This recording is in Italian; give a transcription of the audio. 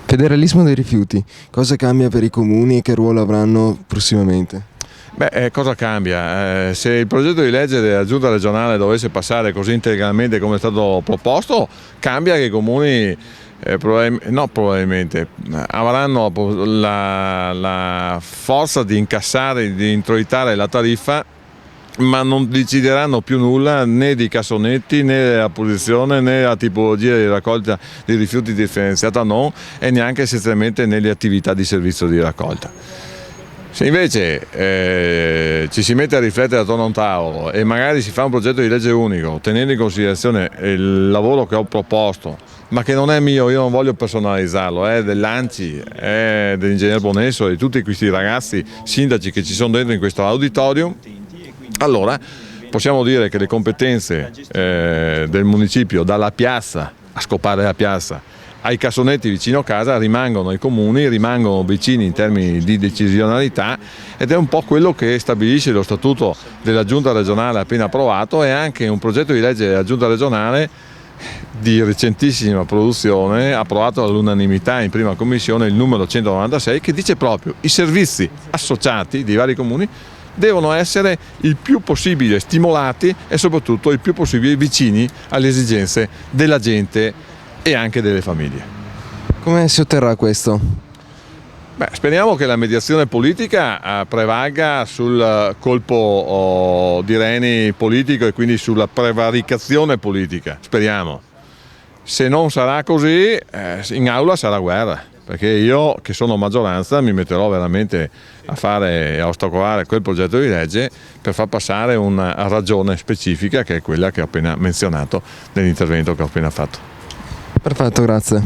Federalismo dei rifiuti, cosa cambia per i comuni e che ruolo avranno prossimamente? Cosa cambia? Se il progetto di legge della Giunta regionale dovesse passare così integralmente come è stato proposto, cambia che i comuni probabilmente avranno la forza di incassare, di introitare la tariffa, ma non decideranno più nulla né di cassonetti, né della pulizia, né della tipologia di raccolta di rifiuti differenziata e neanche essenzialmente nelle attività di servizio di raccolta. Se invece ci si mette a riflettere attorno a un tavolo e magari si fa un progetto di legge unico tenendo in considerazione il lavoro che ho proposto, ma che non è mio, io non voglio personalizzarlo, è dell'ANCI, è dell'ingegner Bonesso e di tutti questi ragazzi sindaci che ci sono dentro in questo auditorium, allora possiamo dire che le competenze del municipio, dalla piazza a scopare la piazza ai cassonetti vicino a casa, rimangono ai comuni, rimangono vicini in termini di decisionalità, ed è un po' quello che stabilisce lo statuto della Giunta regionale appena approvato e anche un progetto di legge della Giunta regionale di recentissima produzione, approvato all'unanimità in prima commissione, il numero 196, che dice proprio che i servizi associati dei vari comuni devono essere il più possibile stimolati e soprattutto il più possibile vicini alle esigenze della gente e anche delle famiglie. Come si otterrà questo? Speriamo che la mediazione politica prevalga sul colpo di reni politico e quindi sulla prevaricazione politica, speriamo. Se non sarà così, in aula sarà guerra, perché io che sono maggioranza mi metterò veramente a fare e a ostacolare quel progetto di legge per far passare una ragione specifica, che è quella che ho appena menzionato nell'intervento che ho appena fatto. Perfetto, grazie.